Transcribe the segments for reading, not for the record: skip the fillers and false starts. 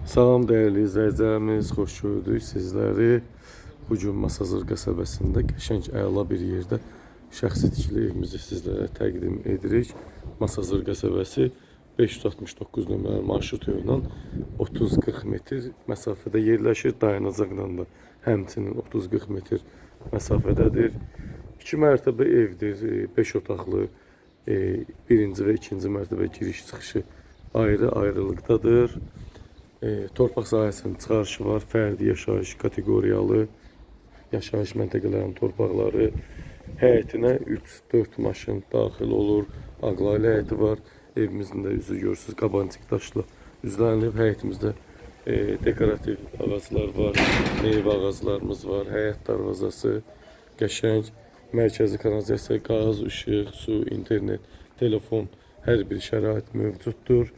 Salam değerli izləyicilərimiz, xoş gördük sizləri. Bugün Masazır qəsəbəsində qəşəng əla bir yerdə şəxsi tikili evimizi sizlərə təqdim edirik. Masazır qəsəbəsi 569 nömrəli marşrut yolu 30-40 metr məsafədə yerləşir. Dayanacaqdan da həmçinin 30-40 metr məsafədədir. 2 mərtəbə evdir, 5 otaqlı, birinci və ikinci mərtəbə giriş çıxışı ayrı-ayrılıqdadır. Torpaq sahəsinin çıxarışı var, fərdi yaşayış kateqoriyalı yaşayış məntəqələrinin torpaqları. Həyətinə 3-4 maşın daxil olur, ağlaylı həyəti var. Evimizin də üzü görürsünüz, qabancıq daşla üzlənilib. Həyətimizdə dekorativ ağaclar var, meyvə ağaclarımız var, həyət darvazası, qəşəng, mərkəzi kanalizasiya, qaz, işıq, su, internet, telefon, hər bir şərait mövcuddur.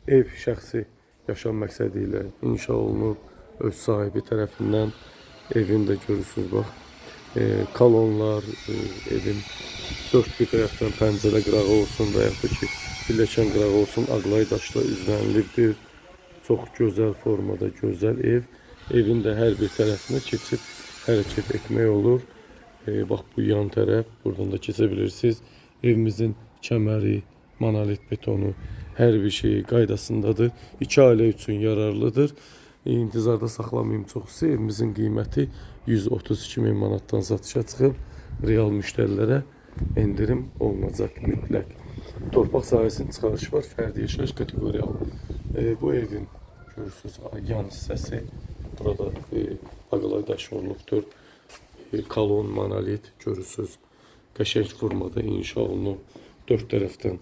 Ev şəxsi yaşam məqsədi ilə inşa olunub, öz sahibi tərəfindən. Evin də görürsünüz, bax, kolonlar, evin dörd bir tərəfdən pəncərə qırağı olsun və yaxud da ki, pilləkən qırağı olsun, ağlay daşla üzlənilibdir. Çox gözəl formada, gözəl ev. Evin də hər bir tərəfinə keçib hərəkət etmək olur. Bax, bu yan tərəf, buradan da keçə bilirsiniz. Evimizin kəməri, monolit betonu, hər bir şey qaydasındadır. 2 ailə üçün yararlıdır. İntizarda saxlamayım çoxsu. Evimizin qiyməti 132 min manatdan satışa çıxıb. Real müştərilərə endirim olunacaq mütləq. Torpaq sahəsinin çıxarışı var, fərdi yaşayış kateqoriyalı. Bu evin görürsünüz yan hissəsi. Burada ağlay daş olunubdur. Kolon, monolit görürsünüz. Qəşəng formada inşa olunub. 4 tərəfdən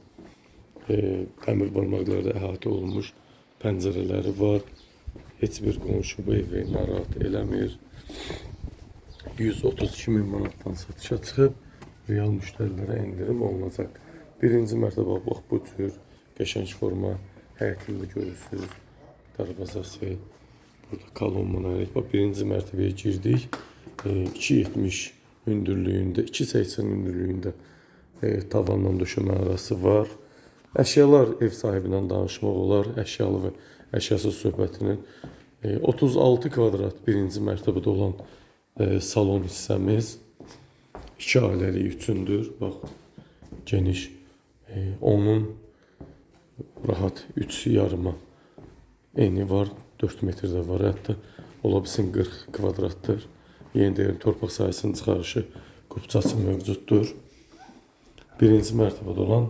dəmir barmaqlarda əhatə olunmuş pəncərələri var. Heç bir qonşu bu evi narahat eləmir. 132 min manatdan satışa çıxıb, real müştərilərə endirim olunacaq. Birinci mərtəbə bax, bu cür qəşəng forma, həyətində görürsünüz, darvazası, burada kolon monolit. Bax, birinci mərtəbəyə girdik. 2.70 hündürlüyündə, 2.80 hündürlüyündə tavanla döşəmə arası var. Əşyalar ev sahibindən danışmaq olar, əşyalı və əşyasız söhbətinin. 36 kvadrat birinci mərtəbədə olan salon hissəmiz 2 ailəlik üçündür. Bax, geniş, onun rahat 3 yarıma eni var, 4 metrdə var, hətta ola bilsin 40 kvadratdır. Yeni deyirəm, torpaq sahəsinin çıxarışı qupçası mövcuddur. Birinci mərtəbədə olan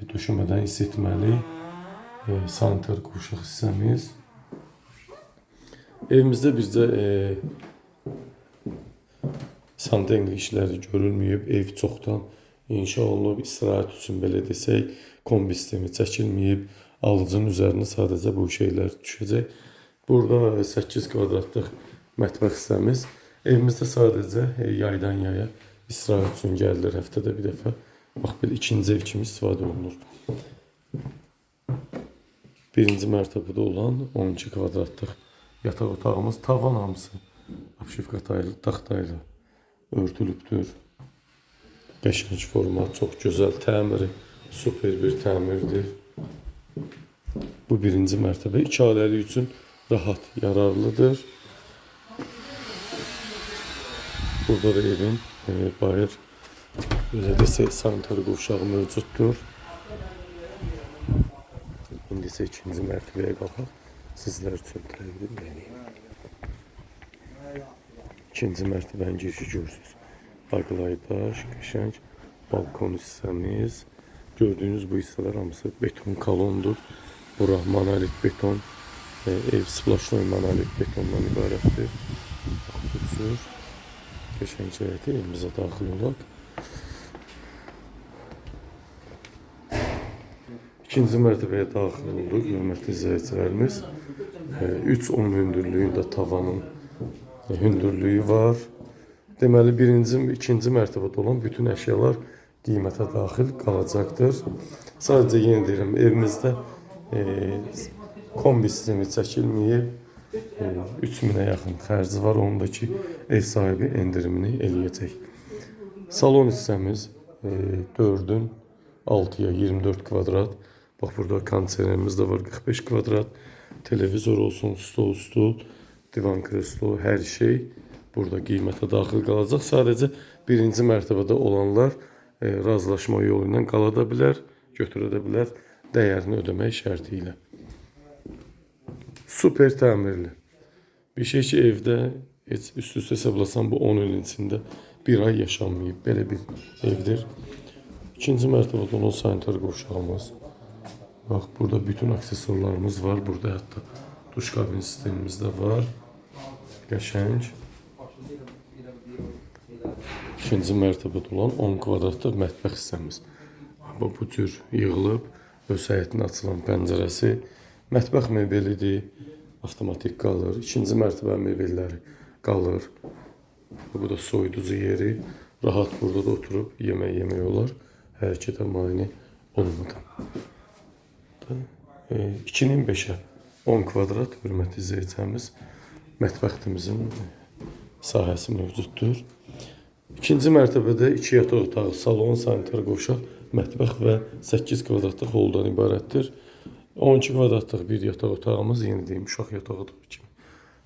döşəmədən isitməli sanitar qovşaq hissəmiz. Evimizdə bizdə santexnik işləri görülməyib. Ev çoxdan inşa olunub. İstirahət üçün belə desək, kombi sistemi çəkilməyib. Alıcının üzərinə sadəcə bu şeylər düşəcək. Burada 8 kvadratlıq mətbəx hissəmiz. Evimizdə sadəcə yaydan yaya istirahət üçün gəlilir, həftədə bir dəfə. Bax, belə ikinci ev kimi istifadə olunur. Birinci mərtəbədə olan 12 kvadratlıq yataq otağımız, tavan hamısı apşifka taxtayla örtülübdür. Qəşəng forma, çox gözəl təmiri, super bir təmirdir. Bu birinci mərtəbə 2 ailəlik üçün rahat yararlıdır. Burada da evin bayır, belə desək, sanitar qovşağı mövcuddur. İndi isə ikinci mərtəbəyə qalxaq, sizlər üçün təqdim edeyim. İkinci mərtəbənin girişi görürsünüz. Ağlay daş, qəşəng balkon hissəmiz. Gördüyünüz bu hissələr hamısı beton kolondur. Bura monolit beton, ev splaşnoy monolit betondan ibarətdir. Bu cür qəşəng cəhəti evimizə daxil olaq. İkinci mərtəbəyə daxil olduq, hörmətli izləyicilərimiz. 3.10 hündürlüyündə tavanın hündürlüyü var. Deməli, birinci, ikinci mərtəbədə olan bütün əşyalar qiymətə daxil qalacaqdır. Sadəcə yenə deyirəm, evimizdə kombi sistemi çəkilməyib. 3000-ə yaxın xərci var, onun da ki, ev sahibi endirimini eləyəcək. Salon hissəmiz 4-ün 6-ya 24 kvadrat. Bax, burada kondisionerimiz də var, 45 kvadrat. Televizor olsun, stul, divan kreslo, hər şey burada qiymətə daxil qalacaq. Sadəcə birinci mərtəbədə olanlar razılaşma yolu ilə qala da bilər, götürə də bilər, dəyərini ödəmək şərti ilə. Super təmirli. Bir şey ki, evdə heç üst-üstə hesablasan bu 10 ilin içində bir ay yaşanmayıb. Belə bir evdir. İkinci mərtəbədə olan sanitar qovşağımız. Bax, burada bütün aksesuarlarımız var. Burada hətta duş kabin sistemimiz də var. Qəşəng. İkinci mərtəbədə olan 10 kvadratlıq mətbəx hissəmiz. Bu cür yığılıb, öz həyətinə açılan pəncərəsi. Mətbəx mebelidir, avtomatik qalır. İkinci mərtəbə mebelləri qalır. Bu da soyuducu yeri. Rahat burada da oturub yemək yemək olar. Hərəkətə mane olmadan. 2-nin 5-ə 10 kvadrat hörmətli izləyicimiz mətbəximizin sahəsi mövcuddur. İkinci mərtəbədə 2 yataq otağı, salon, sanitar qovşaq, mətbəx və 8 kvadratlıq holdan ibarətdir. 12 kvadratlıq bir yataq otağımız, yeni deyim, uşaq yatağı kimi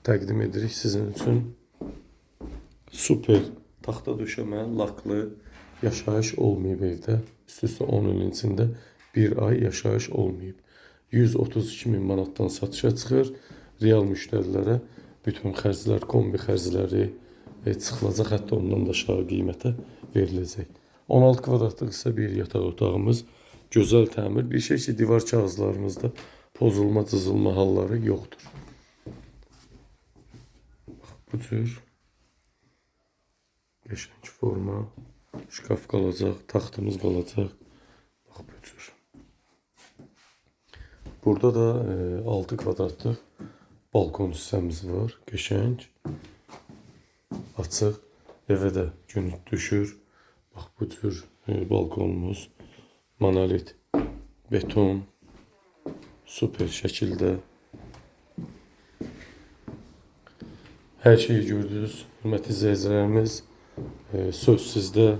təqdim edirik sizin üçün. Super taxta döşəmə, laklı yaşayış olmayıb evdə. Üst-üstə 10 ilin içində bir ay yaşayış olmayıb. 132.000 manatdan satışa çıxır. Real müştərilərə bütün xərclər, kombi xərcləri çıxılacaq, hətta ondan da aşağı qiymətə veriləcək. 16 kvadratlıq isə bir yataq otağımız, gözəl təmir. Bir şey ki, divar kağızlarımızda pozulma, cızılma halları yoxdur. Bu cür qəşəng forma, şkaf qalacaq, taxtımız qalacaq. Bax, bu cür. Burada da 6 kvadratlıq balkon hissəmiz var, qəşəng. Açıq, evə də gün düşür. Bax, bu cür balkonumuz, monolit, beton, super şəkildə. Hər şeyi gördünüz, hörmətli izləyicilərimiz. Söz sizdə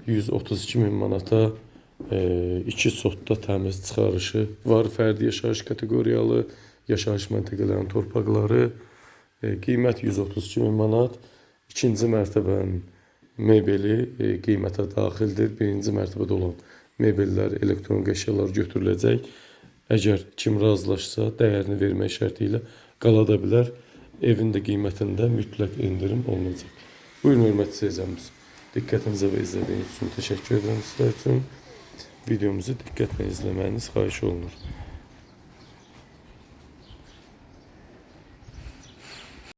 132.000 manata 2 sotda təmiz çıxarışı var. Fərdi yaşayış kateqoriyalı, yaşayış məntəqələrinin torpaqları. Qiymət 132.000 manat. İkinci mərtəbənin mebeli qiymətə daxildir. Birinci mərtəbədə olan mebellər, elektronik əşyalar götürüləcək. Əgər kim razılaşsa, dəyərini vermək şərti ilə qala da bilər. Evin də qiymətində mütləq indirim olunacaq. Buyurun, hörmətli izləyicimiz. Diqqətinizə və izlədiyiniz üçün təşəkkür edirəm sizlər üçün. Videomuzu diqqətlə izləməyiniz xahiş olunur.